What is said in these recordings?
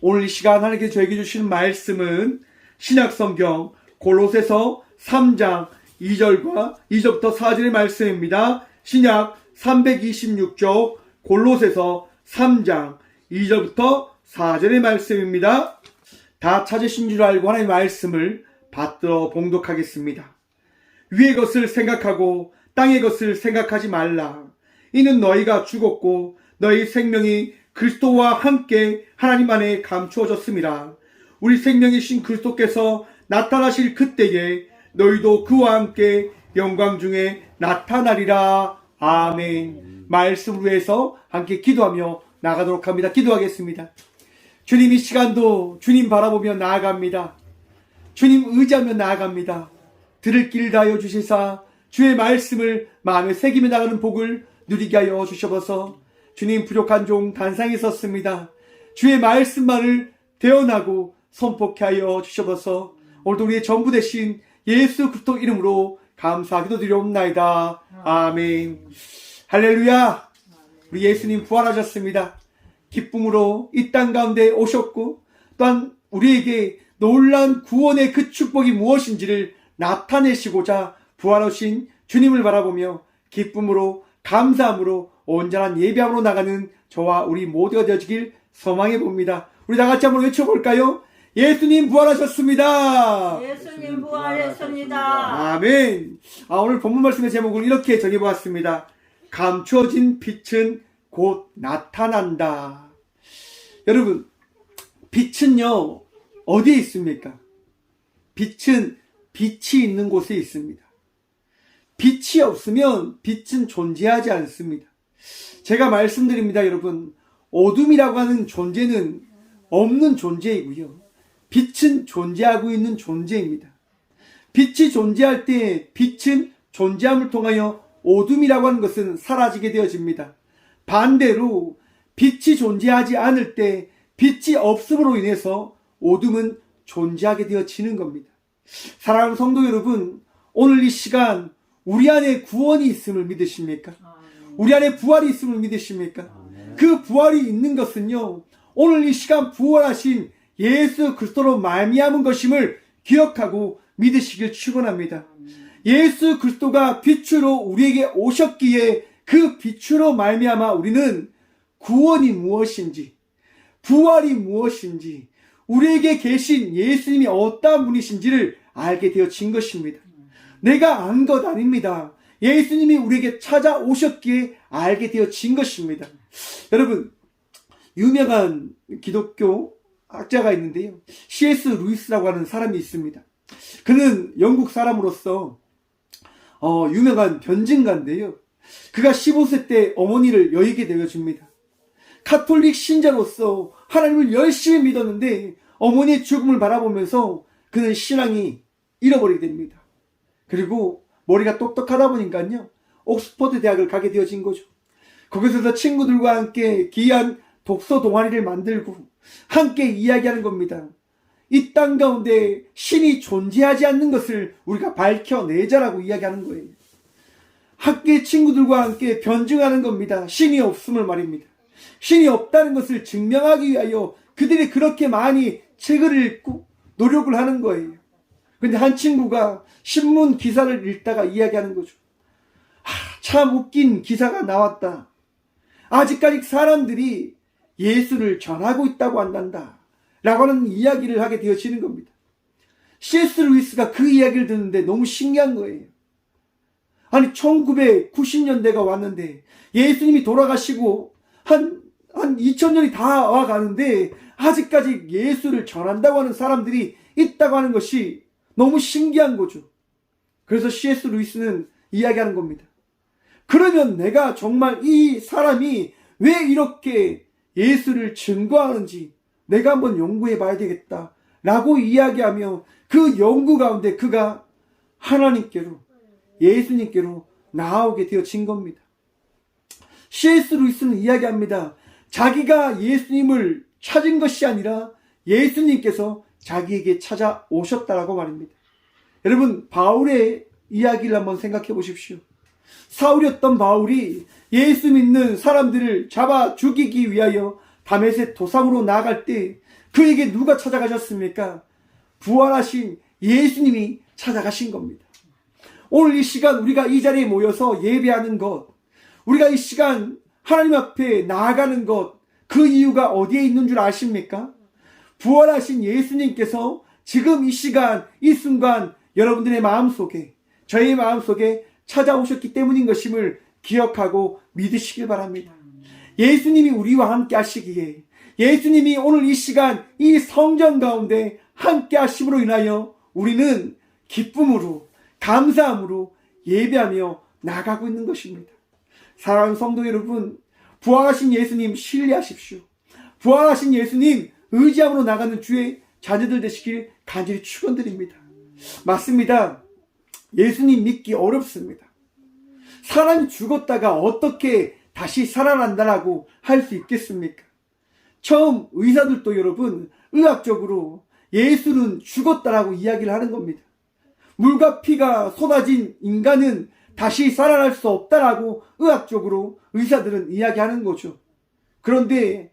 오늘 이 시간 하나님께서 저에게 주신 말씀은 신약성경 골로새서 3장 2절과 2절부터 4절의 말씀입니다. 신약 326쪽 골로새서 3장 2절부터 4절의 말씀입니다. 다 찾으신 줄 알고 하나님의 말씀을 받들어 봉독하겠습니다. 위의 것을 생각하고 땅의 것을 생각하지 말라. 이는 너희가 죽었고 너희 생명이 그리스도와 함께 하나님 안에 감추어졌음이라. 우리 생명이신 그리스도께서 나타나실 그때에 너희도 그와 함께 영광 중에 나타나리라. 아멘. 말씀을 위해서 함께 기도하며 나가도록 합니다. 기도하겠습니다. 주님, 이 시간도 주님 바라보며 나아갑니다. 주님 의지하며 나아갑니다. 들을 길 다하여 주시사 주의 말씀을 마음에 새기며 나가는 복을 누리게 하여 주셔서 주님, 부족한 종 단상에 섰습니다. 주의 말씀만을 대언하고 선포케 하여 주셔서 오늘도 우리의 전부 되신 예수 그리스도 이름으로 감사하기도 드리옵나이다. 아멘. 할렐루야. 우리 예수님 부활하셨습니다. 기쁨으로 이 땅 가운데 오셨고 또한 우리에게 놀라운 구원의 그 축복이 무엇인지를 나타내시고자 부활하신 주님을 바라보며 기쁨으로 감사함으로 온전한 예배함으로 나가는 저와 우리 모두가 되어지길 소망해 봅니다. 우리 다 같이 한번 외쳐볼까요? 예수님 부활하셨습니다. 예수님 부활했습니다. 아멘. 오늘 본문 말씀의 제목을 이렇게 정해보았습니다. 감추어진 빛은 곧 나타난다. 여러분, 빛은요 어디에 있습니까? 빛은 빛이 있는 곳에 있습니다. 빛이 없으면 빛은 존재하지 않습니다. 제가 말씀드립니다, 여러분. 어둠이라고 하는 존재는 없는 존재이고요. 빛은 존재하고 있는 존재입니다. 빛이 존재할 때 빛은 존재함을 통하여 어둠이라고 하는 것은 사라지게 되어집니다. 반대로 빛이 존재하지 않을 때 빛이 없음으로 인해서 어둠은 존재하게 되어지는 겁니다. 사랑하는 성도 여러분, 오늘 이 시간 우리 안에 구원이 있음을 믿으십니까? 우리 안에 부활이 있음을 믿으십니까? 그 부활이 있는 것은요, 오늘 이 시간 부활하신 예수 그리스도로 말미암은 것임을 기억하고 믿으시길 축원합니다. 예수 그리스도가 빛으로 우리에게 오셨기에 그 빛으로 말미암아 우리는 구원이 무엇인지, 부활이 무엇인지, 우리에게 계신 예수님이 어떠한 분이신지를 알게 되어진 것입니다. 내가 안 것 아닙니다. 예수님이 우리에게 찾아오셨기에 알게 되어진 것입니다. 여러분, 유명한 기독교 학자가 있는데요, C.S. 루이스라고 하는 사람이 있습니다. 그는 영국 사람으로서 유명한 변증가인데요, 그가 15세 때 어머니를 여의게 되어집니다. 카톨릭 신자로서 하나님을 열심히 믿었는데 어머니의 죽음을 바라보면서 그는 신앙이 잃어버리게 됩니다. 그리고 머리가 똑똑하다 보니까요, 옥스퍼드 대학을 가게 되어진 거죠. 거기서 친구들과 함께 귀한 독서 동아리를 만들고 함께 이야기하는 겁니다. 이 땅 가운데 신이 존재하지 않는 것을 우리가 밝혀내자라고 이야기하는 거예요. 학교의 친구들과 함께 변증하는 겁니다. 신이 없음을 말입니다. 신이 없다는 것을 증명하기 위하여 그들이 그렇게 많이 책을 읽고 노력을 하는 거예요. 근데 한 친구가 신문 기사를 읽다가 이야기하는 거죠. 참 웃긴 기사가 나왔다. 아직까지 사람들이 예수를 전하고 있다고 한단다. 라고 하는 이야기를 하게 되어지는 겁니다. C.S. 루이스가 그 이야기를 듣는데 너무 신기한 거예요. 아니, 1990년대가 왔는데 예수님이 돌아가시고 한 2000년이 다 와가는데 아직까지 예수를 전한다고 하는 사람들이 있다고 하는 것이 너무 신기한 거죠. 그래서 C.S. 루이스는 이야기하는 겁니다. 그러면 내가 정말 이 사람이 왜 이렇게 예수를 증거하는지 내가 한번 연구해 봐야 되겠다 라고 이야기하며 그 연구 가운데 그가 하나님께로, 예수님께로 나아오게 되어진 겁니다. C.S. 루이스는 이야기합니다. 자기가 예수님을 찾은 것이 아니라 예수님께서 자기에게 찾아오셨다라고 말입니다. 여러분, 바울의 이야기를 한번 생각해 보십시오. 사울이었던 바울이 예수 믿는 사람들을 잡아 죽이기 위하여 다메섹 도상으로 나아갈 때 그에게 누가 찾아가셨습니까? 부활하신 예수님이 찾아가신 겁니다. 오늘 이 시간 우리가 이 자리에 모여서 예배하는 것, 우리가 이 시간 하나님 앞에 나아가는 것, 그 이유가 어디에 있는 줄 아십니까? 부활하신 예수님께서 지금 이 시간, 이 순간 여러분들의 마음속에, 저의 마음속에 찾아오셨기 때문인 것임을 기억하고 믿으시길 바랍니다. 예수님이 우리와 함께 하시기에, 예수님이 오늘 이 시간 이 성전 가운데 함께 하심으로 인하여 우리는 기쁨으로, 감사함으로 예배하며 나가고 있는 것입니다. 사랑하는 성도 여러분, 부활하신 예수님 신뢰하십시오. 부활하신 예수님 의지함으로 나가는 주의 자녀들 되시길 간절히 축원드립니다. 맞습니다. 예수님 믿기 어렵습니다. 사람이 죽었다가 어떻게 다시 살아난다라고 할 수 있겠습니까? 처음 의사들도 여러분 의학적으로 예수는 죽었다라고 이야기를 하는 겁니다. 물과 피가 쏟아진 인간은 다시 살아날 수 없다라고 의학적으로 의사들은 이야기하는 거죠. 그런데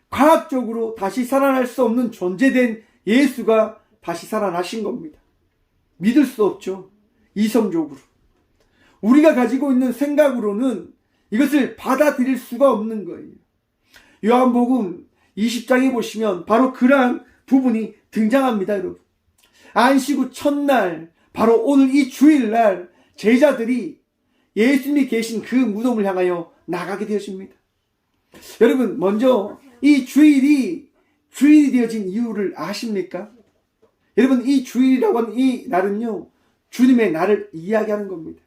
과학적으로 다시 살아날 수 없는 존재된 예수가 다시 살아나신 겁니다. 믿을 수 없죠. 이성적으로. 우리가 가지고 있는 생각으로는 이것을 받아들일 수가 없는 거예요. 요한복음 20장에 보시면 바로 그러한 부분이 등장합니다, 여러분. 안식 후 첫날, 바로 오늘 이 주일날 제자들이 예수님이 계신 그 무덤을 향하여 나가게 되어집니다. 여러분, 먼저 이 주일이 되어진 이유를 아십니까? 여러분, 이 주일이라고 하는 이 날은요, 주님의 날을 이야기하는 겁니다.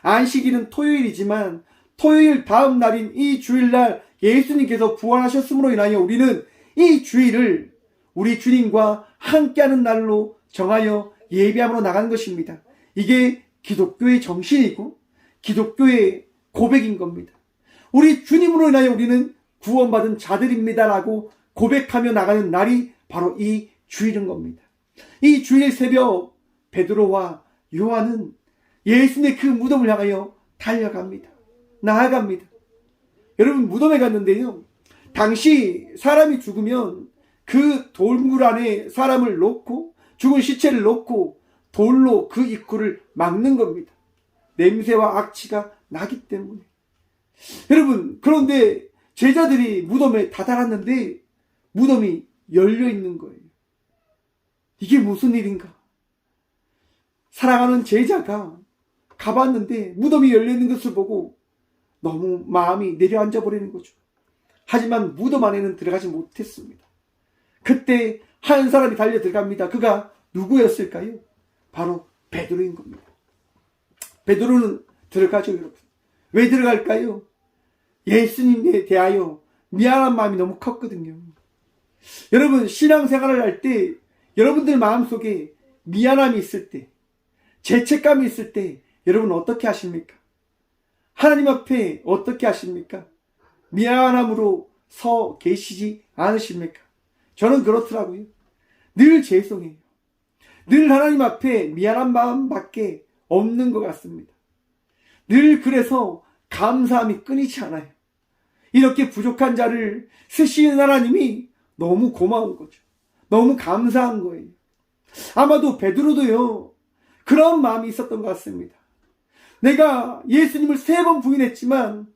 안식일은 토요일이지만 토요일 다음 날인 이 주일날 예수님께서 부활하셨음으로 인하여 우리는 이 주일을 우리 주님과 함께하는 날로 정하여 예배함으로 나가는 것입니다. 이게 기독교의 정신이고 기독교의 고백인 겁니다. 우리 주님으로 인하여 우리는 구원받은 자들입니다라고 고백하며 나가는 날이 바로 이 주일인 겁니다. 이 주일 새벽 베드로와 요한은 예수님의 그 무덤을 향하여 달려갑니다. 나아갑니다. 여러분, 무덤에 갔는데요, 당시 사람이 죽으면 그 돌물 안에 사람을 놓고 죽은 시체를 놓고 돌로 그 입구를 막는 겁니다. 냄새와 악취가 나기 때문에. 여러분, 그런데 제자들이 무덤에 다다랐는데 무덤이 열려 있는 거예요. 이게 무슨 일인가? 사랑하는 제자가 가봤는데 무덤이 열려 있는 것을 보고 너무 마음이 내려앉아 버리는 거죠. 하지만 무덤 안에는 들어가지 못했습니다. 그때 한 사람이 달려 들어갑니다. 그가 누구였을까요? 바로 베드로인 겁니다. 베드로는 들어가죠, 여러분. 왜 들어갈까요? 예수님에 대하여 미안한 마음이 너무 컸거든요. 여러분, 신앙생활을 할 때 여러분들 마음속에 미안함이 있을 때, 죄책감이 있을 때 여러분 어떻게 하십니까? 하나님 앞에 어떻게 하십니까? 미안함으로 서 계시지 않으십니까? 저는 그렇더라고요. 늘 죄송해요. 늘 하나님 앞에 미안한 마음밖에 없는 것 같습니다. 늘 그래서 감사함이 끊이지 않아요. 이렇게 부족한 자를 쓰시는 하나님이 너무 고마운 거죠. 너무 감사한 거예요. 아마도 베드로도요, 그런 마음이 있었던 것 같습니다. 내가 예수님을 3번 부인했지만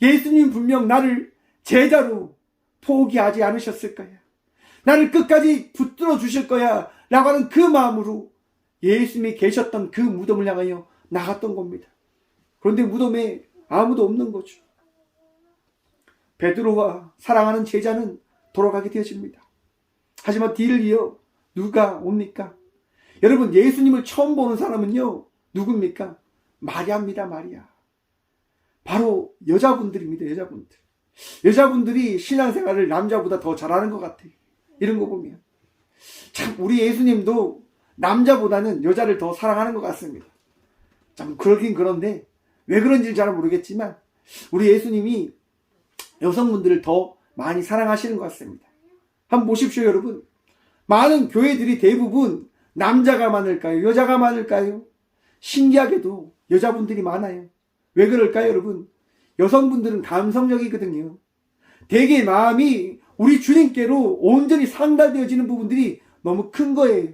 예수님 분명 나를 제자로 포기하지 않으셨을 거야. 나를 끝까지 붙들어 주실 거야 라고 하는 그 마음으로 예수님이 계셨던 그 무덤을 향하여 나갔던 겁니다. 그런데 무덤에 아무도 없는 거죠. 베드로와 사랑하는 제자는 돌아가게 되어집니다. 하지만 뒤를 이어 누가 옵니까? 여러분, 예수님을 처음 보는 사람은요, 누굽니까? 마리아입니다, 마리아. 바로 여자분들입니다, 여자분들. 여자분들이 신앙생활을 남자보다 더 잘하는 것 같아요. 이런 거 보면. 참, 우리 예수님도 남자보다는 여자를 더 사랑하는 것 같습니다. 참, 그러긴 그런데, 왜 그런지는 잘 모르겠지만, 우리 예수님이 여성분들을 더 많이 사랑하시는 것 같습니다. 한번 보십시오, 여러분. 많은 교회들이 대부분 남자가 많을까요? 여자가 많을까요? 신기하게도 여자분들이 많아요. 왜 그럴까요, 여러분? 여성분들은 감성적이거든요. 되게 마음이 우리 주님께로 온전히 상달되어지는 부분들이 너무 큰 거예요.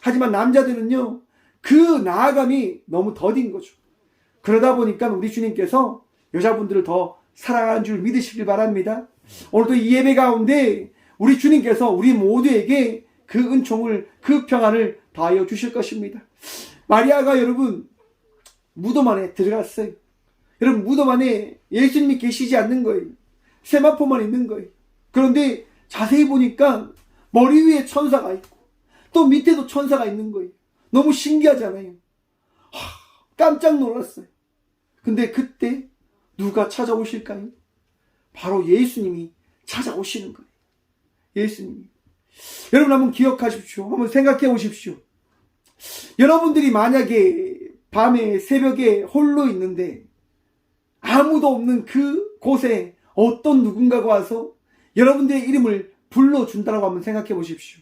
하지만 남자들은요, 그 나아감이 너무 더딘 거죠. 그러다 보니까 우리 주님께서 여자분들을 더 사랑하는 줄 믿으시길 바랍니다. 오늘도 이 예배 가운데 우리 주님께서 우리 모두에게 그 은총을, 그 평안을 다하여 주실 것입니다. 마리아가 여러분 무덤 안에 들어갔어요. 여러분 무덤 안에 예수님이 계시지 않는 거예요. 세마포만 있는 거예요. 그런데 자세히 보니까 머리 위에 천사가 있고 또 밑에도 천사가 있는 거예요. 너무 신기하잖아요. 깜짝 놀랐어요. 근데 그때 누가 찾아오실까요? 바로 예수님이 찾아오시는 거예요. 예수님이. 여러분 한번 기억하십시오. 한번 생각해 보십시오. 여러분들이 만약에 밤에 새벽에 홀로 있는데 아무도 없는 그 곳에 어떤 누군가가 와서 여러분들의 이름을 불러준다고 한번 생각해 보십시오.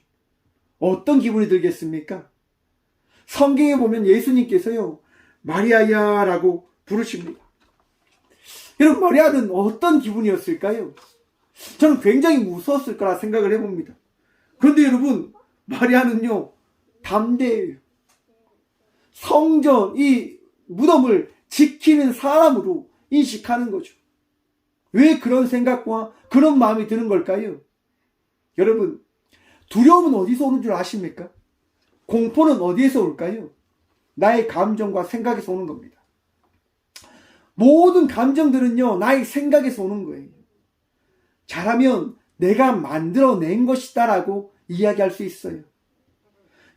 어떤 기분이 들겠습니까? 성경에 보면 예수님께서요, 마리아야 라고 부르십니다. 여러분, 마리아는 어떤 기분이었을까요? 저는 굉장히 무서웠을 거라 생각을 해봅니다. 그런데 여러분, 마리아는요, 담대해요. 성전, 이 무덤을 지키는 사람으로 인식하는 거죠. 왜 그런 생각과 그런 마음이 드는 걸까요? 여러분, 두려움은 어디서 오는 줄 아십니까? 공포는 어디에서 올까요? 나의 감정과 생각에서 오는 겁니다. 모든 감정들은요, 나의 생각에서 오는 거예요. 잘하면 내가 만들어낸 것이다 라고 이야기할 수 있어요.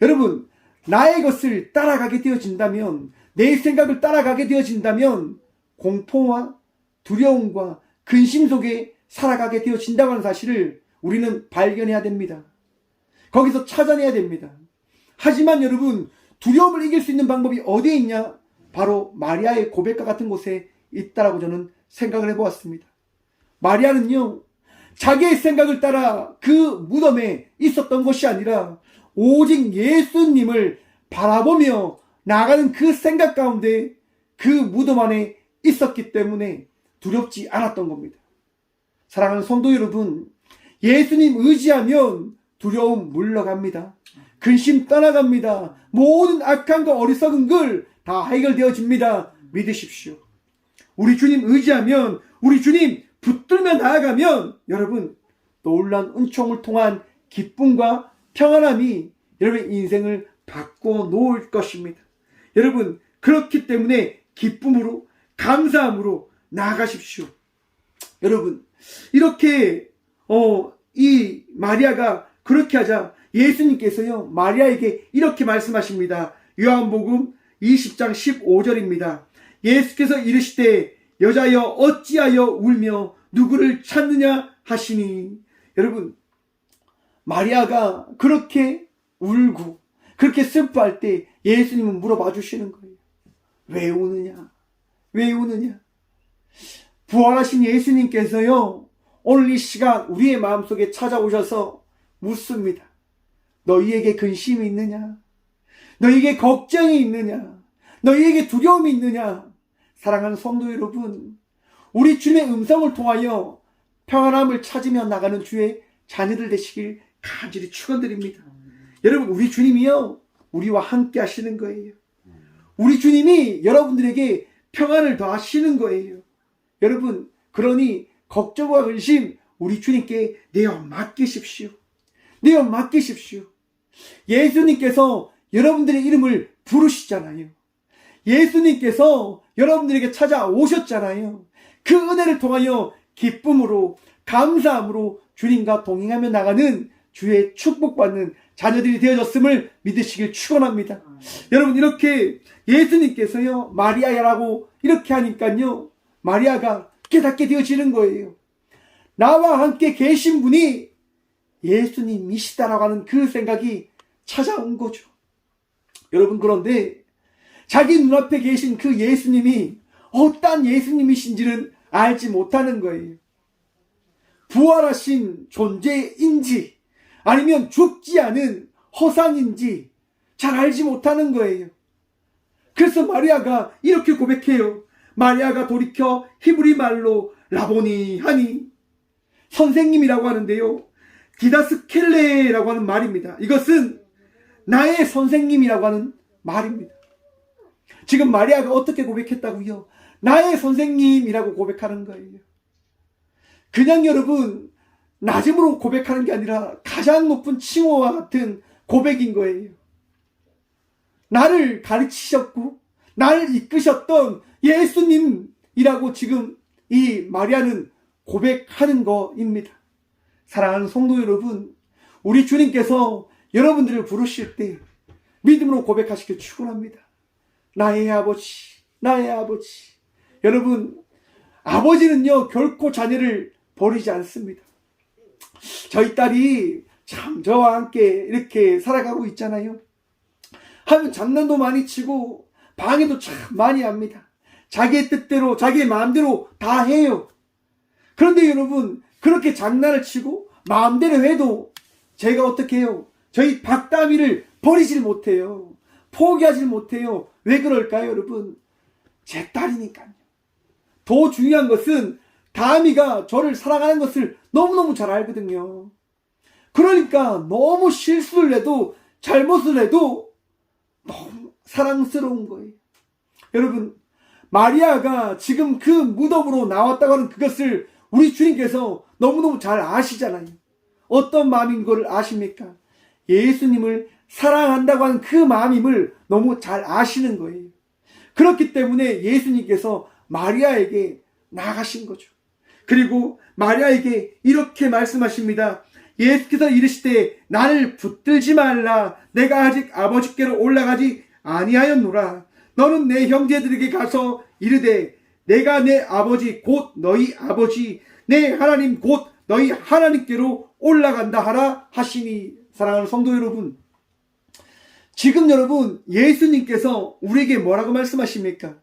여러분, 나의 것을 따라가게 되어진다면, 내 생각을 따라가게 되어진다면 공포와 두려움과 근심 속에 살아가게 되어진다고 하는 사실을 우리는 발견해야 됩니다. 거기서 찾아내야 됩니다. 하지만 여러분, 두려움을 이길 수 있는 방법이 어디에 있냐? 바로 마리아의 고백과 같은 곳에 있다라고 저는 생각을 해보았습니다. 마리아는요, 자기의 생각을 따라 그 무덤에 있었던 것이 아니라 오직 예수님을 바라보며 나가는 그 생각 가운데 그 무덤 안에 있었기 때문에 두렵지 않았던 겁니다. 사랑하는 성도 여러분, 예수님 의지하면 두려움 물러갑니다. 근심 떠나갑니다. 모든 악함과 어리석은 글 다 해결되어집니다. 믿으십시오. 우리 주님 의지하면, 우리 주님 붙들며 나아가면 여러분 놀라운 은총을 통한 기쁨과 평안함이 여러분의 인생을 바꿔놓을 것입니다. 여러분, 그렇기 때문에 기쁨으로, 감사함으로 나아가십시오. 여러분, 이렇게 이 마리아가 그렇게 하자 예수님께서요, 마리아에게 이렇게 말씀하십니다. 요한복음 20장 15절입니다. 예수께서 이르시되 여자여 어찌하여 울며 누구를 찾느냐 하시니. 여러분, 마리아가 그렇게 울고 그렇게 슬퍼할 때 예수님은 물어봐 주시는 거예요. 왜 우느냐? 왜 우느냐? 부활하신 예수님께서요, 오늘 이 시간 우리의 마음속에 찾아오셔서 묻습니다. 너희에게 근심이 있느냐? 너희에게 걱정이 있느냐? 너희에게 두려움이 있느냐? 사랑하는 성도 여러분, 우리 주님의 음성을 통하여 평안함을 찾으며 나가는 주의 자녀들 되시길 간절히 축원드립니다. 여러분, 우리 주님이요, 우리와 함께 하시는 거예요. 우리 주님이 여러분들에게 평안을 더하시는 거예요. 여러분, 그러니 걱정과 근심 우리 주님께 내어 맡기십시오. 내어 맡기십시오. 예수님께서 여러분들의 이름을 부르시잖아요. 예수님께서 여러분들에게 찾아오셨잖아요. 그 은혜를 통하여 기쁨으로, 감사함으로 주님과 동행하며 나가는 주의 축복받는 자녀들이 되어졌음을 믿으시길 축원합니다. 여러분, 이렇게 예수님께서요, 마리아야라고 이렇게 하니까요, 마리아가 깨닫게 되어지는 거예요. 나와 함께 계신 분이 예수님이시다라고 하는 그 생각이 찾아온 거죠. 여러분, 그런데 자기 눈앞에 계신 그 예수님이 어떠한 예수님이신지는 알지 못하는 거예요. 부활하신 존재인지 아니면 죽지 않은 허상인지 잘 알지 못하는 거예요. 그래서 마리아가 이렇게 고백해요. 마리아가 돌이켜 히브리 말로 라보니 하니, 선생님이라고 하는데요. 디다스켈레라고 하는 말입니다. 이것은 나의 선생님이라고 하는 말입니다. 지금 마리아가 어떻게 고백했다고요? 나의 선생님이라고 고백하는 거예요. 그냥 여러분 낮음으로 고백하는 게 아니라 가장 높은 칭호와 같은 고백인 거예요. 나를 가르치셨고 나를 이끄셨던 예수님이라고 지금 이 마리아는 고백하는 거입니다. 사랑하는 성도 여러분, 우리 주님께서 여러분들을 부르실 때 믿음으로 고백하시길 축원합니다. 나의 아버지, 나의 아버지. 여러분, 아버지는요 결코 자녀를 버리지 않습니다. 저희 딸이 참 저와 함께 이렇게 살아가고 있잖아요. 하면 장난도 많이 치고 방해도 참 많이 합니다. 자기의 뜻대로 자기의 마음대로 다 해요. 그런데 여러분 그렇게 장난을 치고 마음대로 해도 제가 어떻게 해요? 저희 박다미를 버리질 못해요. 포기하질 못해요. 왜 그럴까요 여러분? 제 딸이니까요. 더 중요한 것은 다미가 저를 사랑하는 것을 너무너무 잘 알거든요. 그러니까 너무 실수를 해도 잘못을 해도 너무 사랑스러운 거예요. 여러분 마리아가 지금 그 무덤으로 나왔다고 하는 그것을 우리 주님께서 너무너무 잘 아시잖아요. 어떤 마음인 걸 아십니까? 예수님을 사랑한다고 하는 그 마음임을 너무 잘 아시는 거예요. 그렇기 때문에 예수님께서 마리아에게 나아가신 거죠. 그리고 마리아에게 이렇게 말씀하십니다. 예수께서 이르시되 나를 붙들지 말라. 내가 아직 아버지께로 올라가지 아니하였노라. 너는 내 형제들에게 가서 이르되 내가 내 아버지 곧 너희 아버지 내 하나님 곧 너희 하나님께로 올라간다 하라 하시니. 사랑하는 성도 여러분, 지금 여러분 예수님께서 우리에게 뭐라고 말씀하십니까?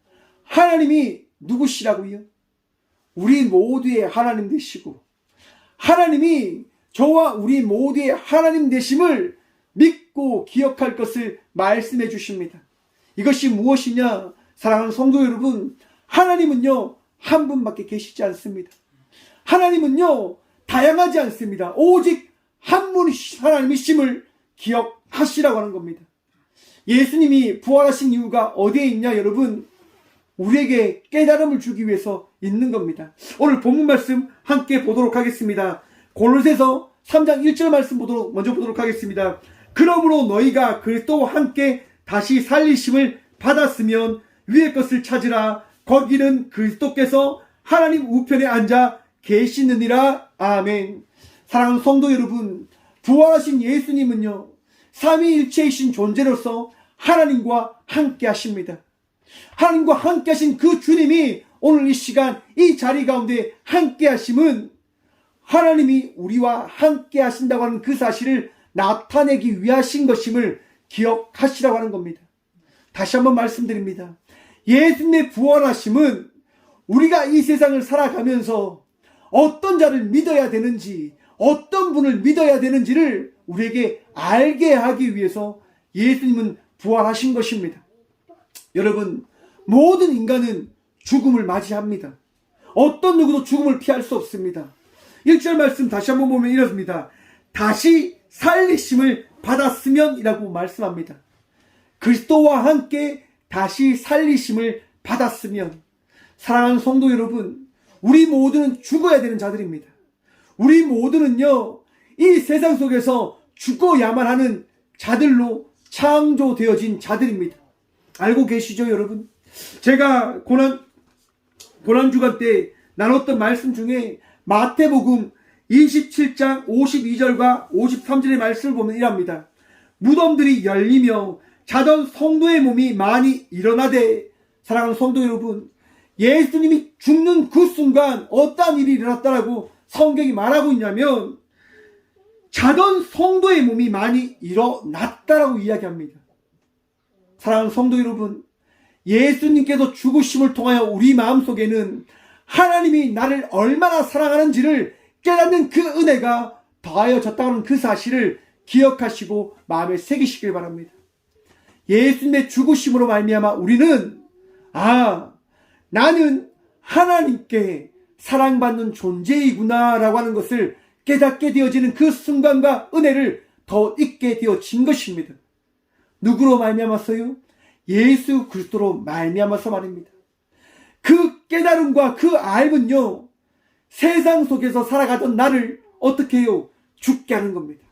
하나님이 누구시라고요? 우리 모두의 하나님 되시고 하나님이 저와 우리 모두의 하나님 되심을 믿고 기억할 것을 말씀해 주십니다. 이것이 무엇이냐? 사랑하는 성도 여러분, 하나님은요 한 분밖에 계시지 않습니다. 하나님은요 다양하지 않습니다. 오직 한 분이 하나님이심을 기억하시라고 하는 겁니다. 예수님이 부활하신 이유가 어디에 있냐 여러분? 우리에게 깨달음을 주기 위해서 있는 겁니다. 오늘 본문 말씀 함께 보도록 하겠습니다. 골로새서 3장 1절 말씀 먼저 보도록 하겠습니다. 그러므로 너희가 그리스도와 함께 다시 살리심을 받았으면 위의 것을 찾으라. 거기는 그리스도께서 하나님 우편에 앉아 계시느니라. 아멘. 사랑하는 성도 여러분, 부활하신 예수님은요 삼위일체이신 존재로서 하나님과 함께 하십니다. 하나님과 함께 하신 그 주님이 오늘 이 시간 이 자리 가운데 함께 하심은 하나님이 우리와 함께 하신다고 하는 그 사실을 나타내기 위하신 것임을 기억하시라고 하는 겁니다. 다시 한번 말씀드립니다. 예수님의 부활하심은 우리가 이 세상을 살아가면서 어떤 자를 믿어야 되는지 어떤 분을 믿어야 되는지를 우리에게 알게 하기 위해서 예수님은 부활하신 것입니다. 여러분, 모든 인간은 죽음을 맞이합니다. 어떤 누구도 죽음을 피할 수 없습니다. 1절 말씀 다시 한번 보면 이렇습니다. 다시 살리심을 받았으면 이라고 말씀합니다. 그리스도와 함께 다시 살리심을 받았으면. 사랑하는 성도 여러분, 우리 모두는 죽어야 되는 자들입니다. 우리 모두는요 이 세상 속에서 죽어야만 하는 자들로 창조되어진 자들입니다. 알고 계시죠 여러분? 제가 고난주간 때 나눴던 말씀 중에 마태복음 27장 52절과 53절의 말씀을 보면 이랍니다. 무덤들이 열리며 자던 성도의 몸이 많이 일어나되. 사랑하는 성도 여러분, 예수님이 죽는 그 순간 어떠한 일이 일어났다라고 성경이 말하고 있냐면 자던 성도의 몸이 많이 일어났다라고 이야기합니다. 사랑하는 성도 여러분, 예수님께서 죽으심을 통하여 우리 마음속에는 하나님이 나를 얼마나 사랑하는지를 깨닫는 그 은혜가 더하여졌다는 그 사실을 기억하시고 마음에 새기시길 바랍니다. 예수님의 죽으심으로 말미암아 우리는 나는 하나님께 사랑받는 존재이구나 라고 하는 것을 깨닫게 되어지는 그 순간과 은혜를 더 잊게 되어진 것입니다. 누구로 말미암았어요? 예수 그리스도로 말미암아서 말입니다. 그 깨달음과 그 알면요, 세상 속에서 살아가던 나를 어떻게 해요? 죽게 하는 겁니다.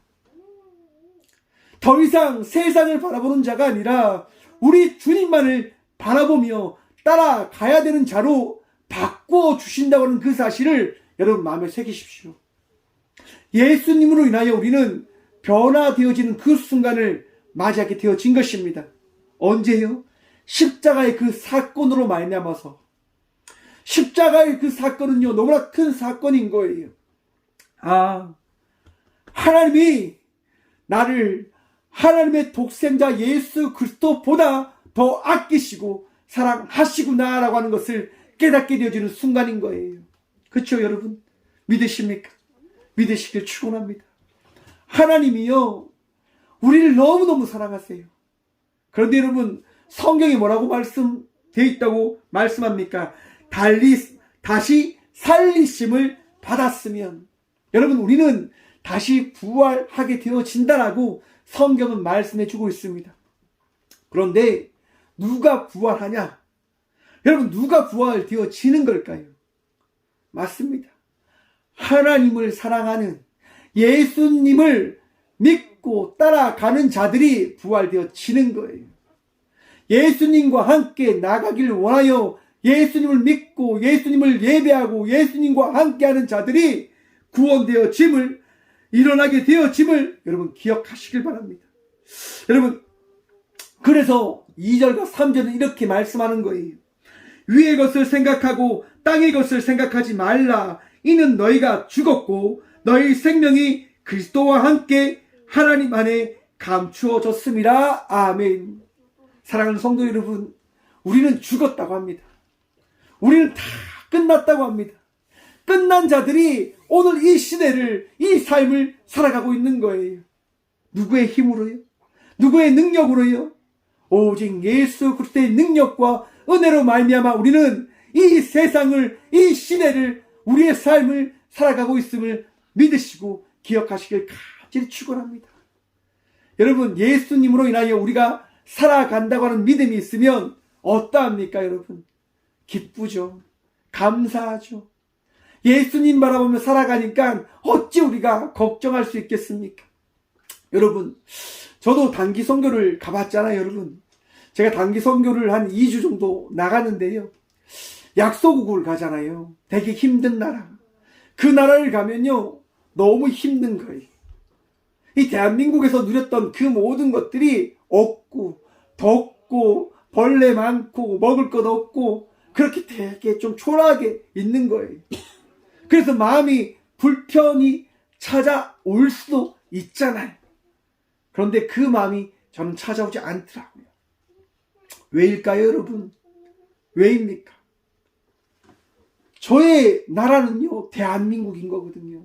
더 이상 세상을 바라보는 자가 아니라 우리 주님만을 바라보며 따라가야 되는 자로 바꾸어 주신다고 하는 그 사실을 여러분 마음에 새기십시오. 예수님으로 인하여 우리는 변화되어지는 그 순간을 맞이하게 되어진 것입니다. 언제요? 십자가의 그 사건으로 말미암아서. 십자가의 그 사건은요, 너무나 큰 사건인 거예요. 하나님이 나를 하나님의 독생자 예수 그리스도보다 더 아끼시고 사랑하시구나라고 하는 것을 깨닫게 되어지는 순간인 거예요. 그렇죠, 여러분? 믿으십니까? 믿으시길 축원합니다. 하나님이요, 우리를 너무너무 사랑하세요. 그런데 여러분, 성경에 뭐라고 말씀되어 있다고 말씀합니까? 다시 살리심을 받았으면, 여러분, 우리는 다시 부활하게 되어진다라고 성경은 말씀해 주고 있습니다. 그런데 누가 부활하냐? 여러분, 누가 부활되어지는 걸까요? 맞습니다. 하나님을 사랑하는, 예수님을 믿고 따라가는 자들이 부활되어지는 거예요. 예수님과 함께 나가길 원하여 예수님을 믿고 예수님을 예배하고 예수님과 함께하는 자들이 구원되어짐을, 일어나게 되어짐을 여러분 기억하시길 바랍니다. 여러분, 그래서 2절과 3절은 이렇게 말씀하는 거예요. 위의 것을 생각하고 땅의 것을 생각하지 말라. 이는 너희가 죽었고 너희 생명이 그리스도와 함께 하나님 안에 감추어졌음이라. 아멘. 사랑하는 성도 여러분, 우리는 죽었다고 합니다. 우리는 다 끝났다고 합니다. 끝난 자들이 오늘 이 시대를, 이 삶을 살아가고 있는 거예요. 누구의 힘으로요? 누구의 능력으로요? 오직 예수 그리스도의 능력과 은혜로 말미암아 우리는 이 세상을, 이 시대를, 우리의 삶을 살아가고 있음을 믿으시고 기억하시길 간절히 축원합니다. 여러분, 예수님으로 인하여 우리가 살아간다고 하는 믿음이 있으면 어떠합니까, 여러분? 기쁘죠. 감사하죠. 예수님 바라보며 살아가니까 어찌 우리가 걱정할 수 있겠습니까? 여러분, 저도 단기 선교를 가봤잖아요, 여러분. 제가 단기 선교를 한 2주 정도 나갔는데요. 약소국을 가잖아요. 되게 힘든 나라. 그 나라를 가면요, 너무 힘든 거예요. 이 대한민국에서 누렸던 그 모든 것들이 없고, 덥고, 벌레 많고, 먹을 것 없고, 그렇게 되게 좀 초라하게 있는 거예요. 그래서 마음이 불편이 찾아올 수도 있잖아요. 그런데 그 마음이 저는 찾아오지 않더라고요. 왜일까요, 여러분? 왜입니까? 저의 나라는요, 대한민국인 거거든요.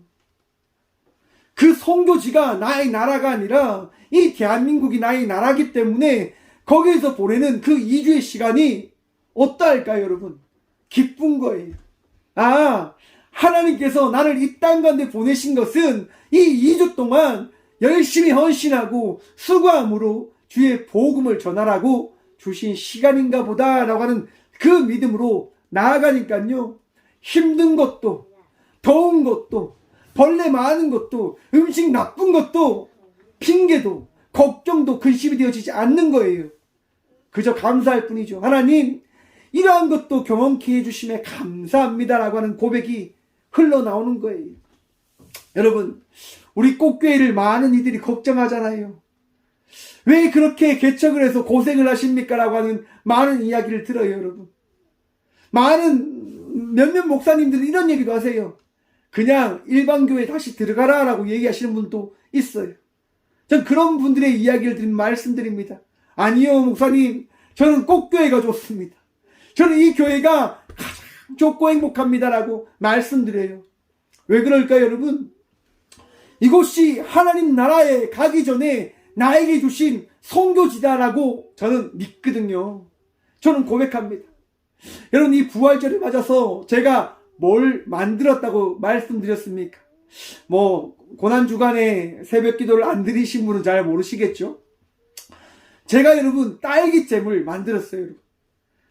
그 선교지가 나의 나라가 아니라 이 대한민국이 나의 나라기 때문에 거기에서 보내는 그 2주의 시간이 어떠할까요, 여러분? 기쁜 거예요. 하나님께서 나를 이 땅 가운데 보내신 것은 이 2주 동안 열심히 헌신하고 수고함으로 주의 복음을 전하라고 주신 시간인가 보다라고 하는 그 믿음으로 나아가니까요, 힘든 것도, 더운 것도, 벌레 많은 것도, 음식 나쁜 것도, 핑계도, 걱정도 근심이 되어지지 않는 거예요. 그저 감사할 뿐이죠. 하나님, 이러한 것도 경험케 해주심에 감사합니다라고 하는 고백이 흘러나오는 거예요. 여러분, 우리 꽃교회를 많은 이들이 걱정하잖아요. 왜 그렇게 개척을 해서 고생을 하십니까? 라고 하는 많은 이야기를 들어요, 여러분. 몇몇 목사님들은 이런 얘기도 하세요. 그냥 일반교회 다시 들어가라 라고 얘기하시는 분도 있어요. 전 그런 분들의 이야기를 드리면 말씀드립니다. 아니요, 목사님, 저는 꽃교회가 좋습니다. 저는 이 교회가 가장 좋고 행복합니다라고 말씀드려요. 왜 그럴까요, 여러분? 이곳이 하나님 나라에 가기 전에 나에게 주신 선교지다라고 저는 믿거든요. 저는 고백합니다. 여러분, 이 부활절을 맞아서 제가 뭘 만들었다고 말씀드렸습니까? 고난주간에 새벽 기도를 안 드리신 분은 잘 모르시겠죠? 제가 여러분, 딸기잼을 만들었어요, 여러분.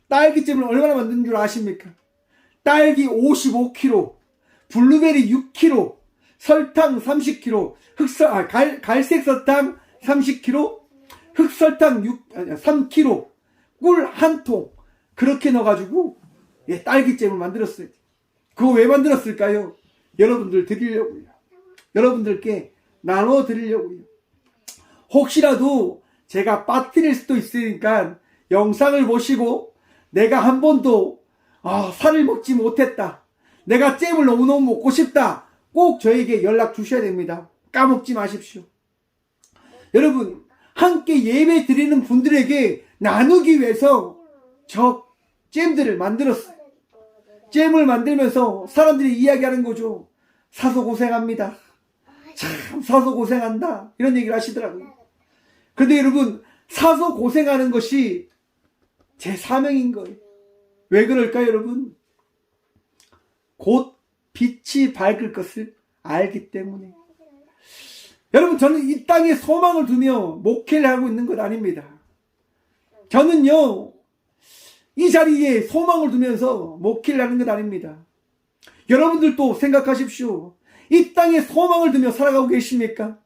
딸기잼을 얼마나 만든 줄 아십니까? 딸기 55kg, 블루베리 6kg, 설탕 30kg, 갈색 설탕 30kg, 흑설탕 3kg, 꿀 1통, 그렇게 넣어가지고, 딸기잼을 만들었어요. 그거 왜 만들었을까요? 여러분들 드리려고요. 여러분들께 나눠 드리려고요. 혹시라도 제가 빠뜨릴 수도 있으니까 영상을 보시고 내가 한 번도 살을 먹지 못했다, 내가 잼을 너무너무 먹고 싶다, 꼭 저에게 연락 주셔야 됩니다. 까먹지 마십시오. 여러분, 함께 예배 드리는 분들에게 나누기 위해서 저 잼들을 만들었어요. 잼을 만들면서 사람들이 이야기하는 거죠. 사서 고생합니다. 참 사서 고생한다, 이런 얘기를 하시더라고요. 그런데 여러분, 사서 고생하는 것이 제 사명인 거예요. 왜 그럴까요, 여러분? 곧 빛이 밝을 것을 알기 때문에. 여러분, 저는 이 땅에 소망을 두며 목회를 하고 있는 것 아닙니다. 저는요, 이 자리에 소망을 두면서 목회를 하는 것 아닙니다. 여러분들도 생각하십시오. 이 땅에 소망을 두며 살아가고 계십니까?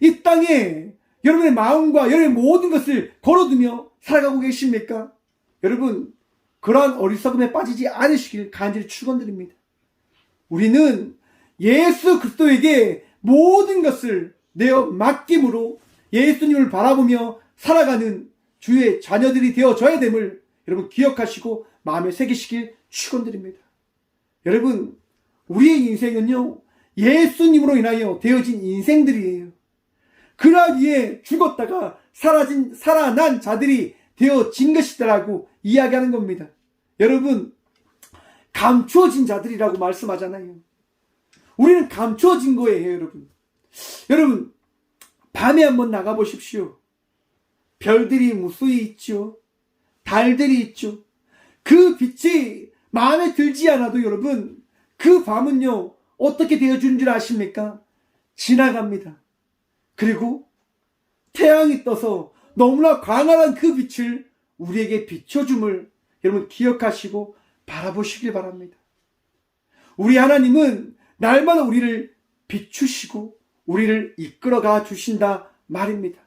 이 땅에 여러분의 마음과 여러분의 모든 것을 걸어두며 살아가고 계십니까? 여러분, 그러한 어리석음에 빠지지 않으시길 간절히 축원드립니다. 우리는 예수 그리스도에게 모든 것을 내어 맡김으로 예수님을 바라보며 살아가는 주의 자녀들이 되어져야 됨을 여러분 기억하시고 마음에 새기시길 축원드립니다. 여러분, 우리의 인생은요, 예수님으로 인하여 되어진 인생들이에요. 그러기에 죽었다가 살아난 자들이 되어진 것이다라고 이야기하는 겁니다. 여러분, 감추어진 자들이라고 말씀하잖아요. 우리는 감추어진 거예요, 여러분. 여러분, 밤에 한번 나가보십시오. 별들이 무수히 있죠. 달들이 있죠. 그 빛이 마음에 들지 않아도 여러분, 그 밤은요, 어떻게 되어주는 줄 아십니까? 지나갑니다. 그리고 태양이 떠서 너무나 광활한 그 빛을 우리에게 비춰줌을 여러분 기억하시고 바라보시길 바랍니다. 우리 하나님은 날마다 우리를 비추시고 우리를 이끌어가 주신다 말입니다.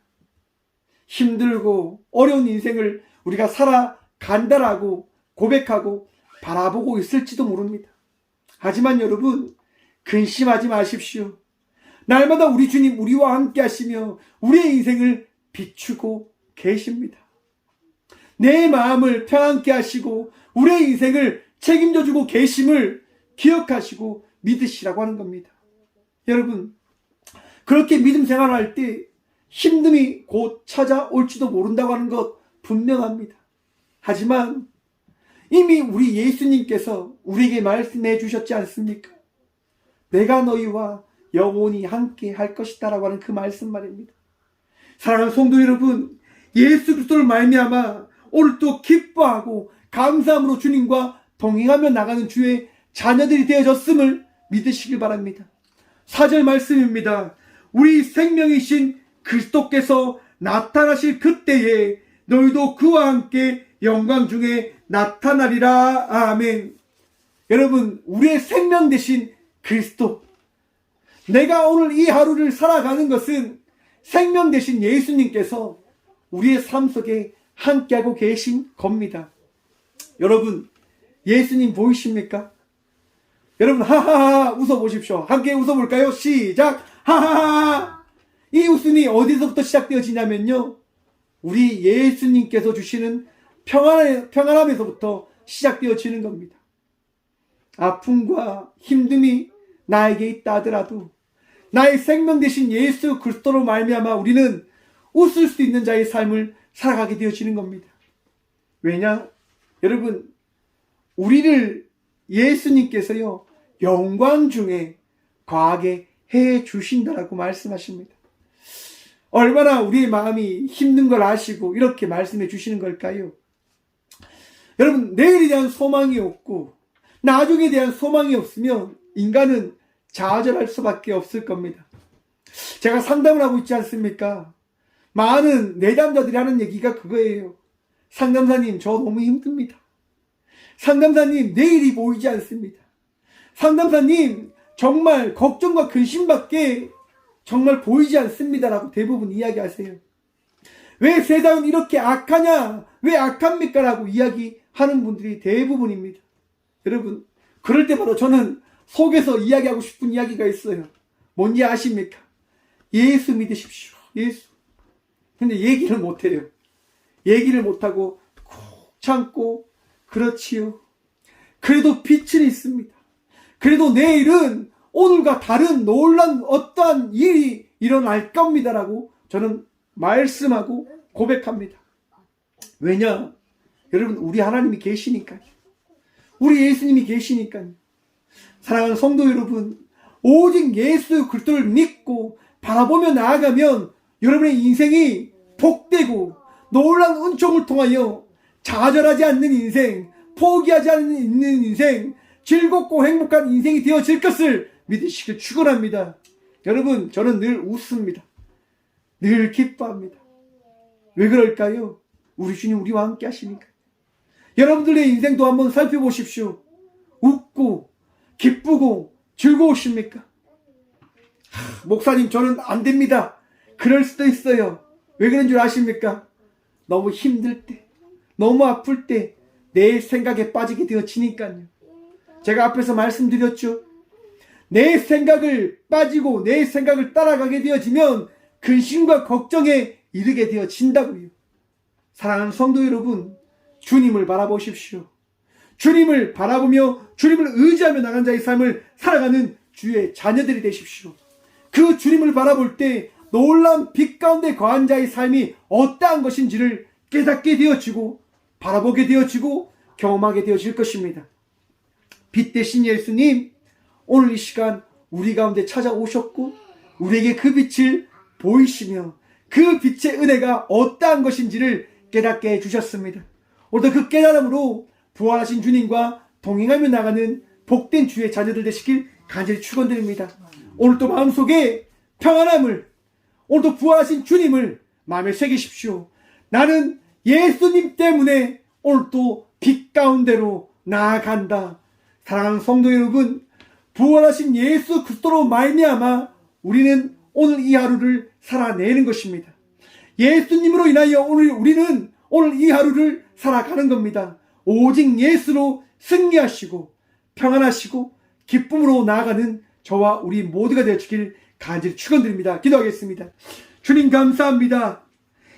힘들고 어려운 인생을 우리가 살아간다라고 고백하고 바라보고 있을지도 모릅니다. 하지만 여러분, 근심하지 마십시오. 날마다 우리 주님 우리와 함께 하시며 우리의 인생을 비추고 계십니다. 내 마음을 평안케 하시고 우리의 인생을 책임져주고 계심을 기억하시고 믿으시라고 하는 겁니다. 여러분, 그렇게 믿음 생활할 때 힘듦이 곧 찾아올지도 모른다고 하는 것 분명합니다. 하지만 이미 우리 예수님께서 우리에게 말씀해 주셨지 않습니까? 내가 너희와 영원히 함께 할 것이다 라고 하는 그 말씀 말입니다. 사랑하는 성도 여러분, 예수 그리스도를 말미암아 오늘도 기뻐하고 감사함으로 주님과 동행하며 나가는 주의 자녀들이 되어졌음을 믿으시길 바랍니다. 4절 말씀입니다. 우리 생명이신 그리스도께서 나타나실 그때에 너희도 그와 함께 영광 중에 나타나리라. 아멘. 여러분, 우리의 생명 되신 그리스도, 내가 오늘 이 하루를 살아가는 것은 생명 되신 예수님께서 우리의 삶 속에 함께하고 계신 겁니다. 여러분, 예수님 보이십니까? 여러분, 하하하 웃어보십시오. 함께 웃어볼까요? 시작! 하하하! 이 웃음이 어디서부터 시작되어지냐면요, 우리 예수님께서 주시는 평안함에서부터 시작되어지는 겁니다. 아픔과 힘듦이 나에게 있다 하더라도 나의 생명 되신 예수 그리스도로 말미암아 우리는 웃을 수 있는 자의 삶을 살아가게 되어지는 겁니다. 왜냐? 여러분, 우리를 예수님께서요, 영광 중에 거하게 해 주신다라고 말씀하십니다. 얼마나 우리의 마음이 힘든 걸 아시고 이렇게 말씀해 주시는 걸까요? 여러분, 내일에 대한 소망이 없고 나중에 대한 소망이 없으면 인간은 좌절할 수밖에 없을 겁니다. 제가 상담을 하고 있지 않습니까? 많은 내담자들이 하는 얘기가 그거예요. 상담사님, 저 너무 힘듭니다. 상담사님, 내일이 보이지 않습니다. 상담사님, 정말 걱정과 근심밖에 정말 보이지 않습니다라고 대부분 이야기하세요. 왜 세상은 이렇게 악하냐? 왜 악합니까? 라고 이야기하는 분들이 대부분입니다. 여러분, 그럴 때마다 저는 속에서 이야기하고 싶은 이야기가 있어요. 뭔지 아십니까? 예수 믿으십시오. 예수. 근데 얘기를 못해요. 얘기를 못하고 콕 참고 그렇지요. 그래도 빛은 있습니다. 그래도 내일은 오늘과 다른 놀란 어떠한 일이 일어날 겁니다라고 저는 말씀하고 고백합니다. 왜냐? 여러분, 우리 하나님이 계시니까요. 우리 예수님이 계시니까요. 사랑하는 성도 여러분, 오직 예수 그리스도를 믿고 바라보며 나아가면 여러분의 인생이 복되고 놀라운 은총을 통하여 좌절하지 않는 인생, 포기하지 않는 인생, 즐겁고 행복한 인생이 되어질 것을 믿으시길 축원합니다. 여러분, 저는 늘 웃습니다. 늘 기뻐합니다. 왜 그럴까요? 우리 주님 우리와 함께 하시니까. 여러분들의 인생도 한번 살펴보십시오. 웃고 기쁘고 즐거우십니까? 목사님, 저는 안 됩니다. 그럴 수도 있어요. 왜 그런 줄 아십니까? 너무 힘들 때, 너무 아플 때 내 생각에 빠지게 되어지니까요. 제가 앞에서 말씀드렸죠. 내 생각을 빠지고 내 생각을 따라가게 되어지면 근심과 걱정에 이르게 되어진다고요. 사랑하는 성도 여러분, 주님을 바라보십시오. 주님을 바라보며 주님을 의지하며 나간 자의 삶을 살아가는 주의 자녀들이 되십시오. 그 주님을 바라볼 때 놀라운 빛 가운데 거한 자의 삶이 어떠한 것인지를 깨닫게 되어지고 바라보게 되어지고 경험하게 되어질 것입니다. 빛 대신 예수님, 오늘 이 시간 우리 가운데 찾아오셨고 우리에게 그 빛을 보이시며 그 빛의 은혜가 어떠한 것인지를 깨닫게 해주셨습니다. 오늘도 그 깨달음으로 부활하신 주님과 동행하며 나가는 복된 주의 자녀들 되시길 간절히 축원드립니다. 오늘도 마음속에 평안함을, 오늘도 부활하신 주님을 마음에 새기십시오. 나는 예수님 때문에 오늘도 빛 가운데로 나아간다. 사랑하는 성도 여러분, 부활하신 예수 그리스도로 말미암아 우리는 오늘 이 하루를 살아내는 것입니다. 예수님으로 인하여 우리는 오늘 이 하루를 살아가는 겁니다. 오직 예수로 승리하시고 평안하시고 기쁨으로 나아가는 저와 우리 모두가 되어주길 간절히 축원드립니다. 기도하겠습니다. 주님, 감사합니다.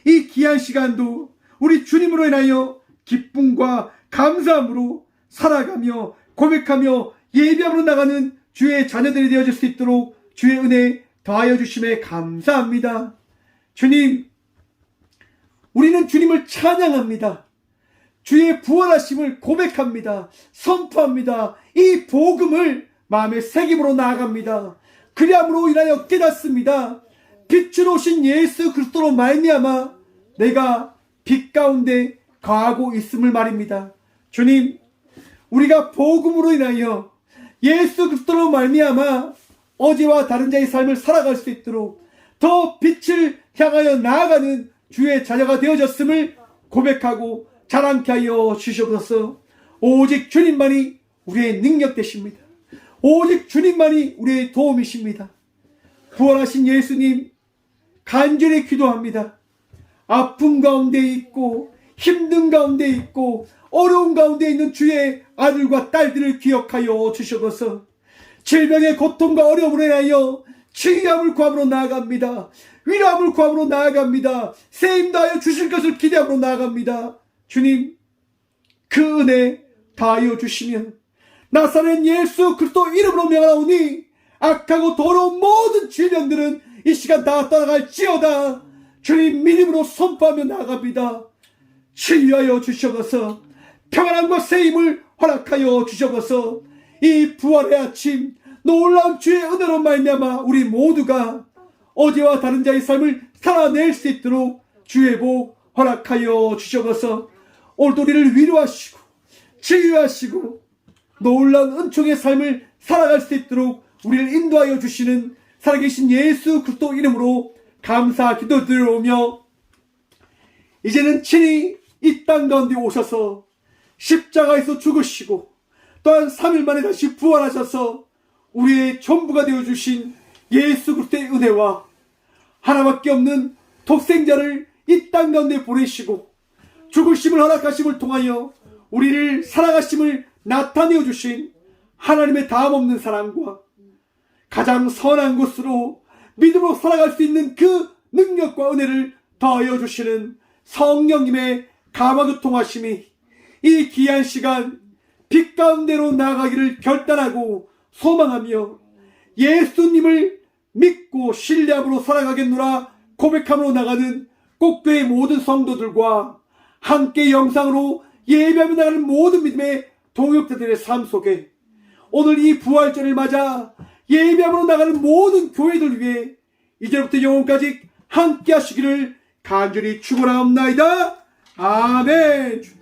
이 귀한 시간도 우리 주님으로 인하여 기쁨과 감사함으로 살아가며 고백하며 예배함으로 나가는 주의 자녀들이 되어질 수 있도록 주의 은혜 더하여 주심에 감사합니다. 주님, 우리는 주님을 찬양합니다. 주의 부활하심을 고백합니다. 선포합니다. 이 복음을 마음의 새김으로 나아갑니다. 그리함으로 인하여 깨닫습니다. 빛으로 오신 예수 그리스도로 말미암아 내가 빛 가운데 거하고 있음을 말입니다. 주님, 우리가 복음으로 인하여 예수 그리스도로 말미암아 어제와 다른 자의 삶을 살아갈 수 있도록 더 빛을 향하여 나아가는 주의 자녀가 되어졌음을 고백하고 자랑케 하여 주시옵소서. 오직 주님만이 우리의 능력 되십니다. 오직 주님만이 우리의 도움이십니다. 부활하신 예수님, 간절히 기도합니다. 아픔 가운데 있고 힘든 가운데 있고 어려운 가운데 있는 주의 아들과 딸들을 기억하여 주시옵소서. 질병의 고통과 어려움을 인하여 치유함을 구함으로 나아갑니다. 위로함을 구함으로 나아갑니다. 세임 다하여 주실 것을 기대함으로 나아갑니다. 주님, 그 은혜 다하여 주시면 나사렛 예수 그리스도 이름으로 명하오니 악하고 더러운 모든 질병들은 이 시간 다 떠나갈지어다. 주님 믿음으로 선포하며 나아갑니다. 치유하여 주시옵소서. 평안함과 세임을 허락하여 주시옵소서. 이 부활의 아침 놀라운 주의 은혜로 말미암아 우리 모두가 어제와 다른 자의 삶을 살아낼 수 있도록 주의 복 허락하여 주시옵소서. 오늘도 우리를 위로하시고 치유하시고 놀라운 은총의 삶을 살아갈 수 있도록 우리를 인도하여 주시는 살아계신 예수 그리스도 이름으로 감사 기도드리오며, 이제는 친히 이 땅 가운데 오셔서 십자가에서 죽으시고 또한 3일 만에 다시 부활하셔서 우리의 전부가 되어주신 예수 그리스도의 은혜와 하나밖에 없는 독생자를 이 땅 가운데 보내시고 죽으심을 허락하심을 통하여 우리를 사랑하심을 나타내어 주신 하나님의 다함없는 사랑과 가장 선한 곳으로 믿음으로 살아갈 수 있는 그 능력과 은혜를 더하여 주시는 성령님의 감화교통하심이 이 귀한 시간 빛 가운데로 나아가기를 결단하고 소망하며 예수님을 믿고 신뢰함으로 살아가겠노라 고백함으로 나가는 꼭교의 모든 성도들과 함께 영상으로 예배하며 나가는 모든 믿음의 동역자들의 삶 속에 오늘 이 부활절을 맞아 예배하러 나가는 모든 교회들 위해 이제부터 영원까지 함께 하시기를 간절히 축원하옵나이다. 아멘.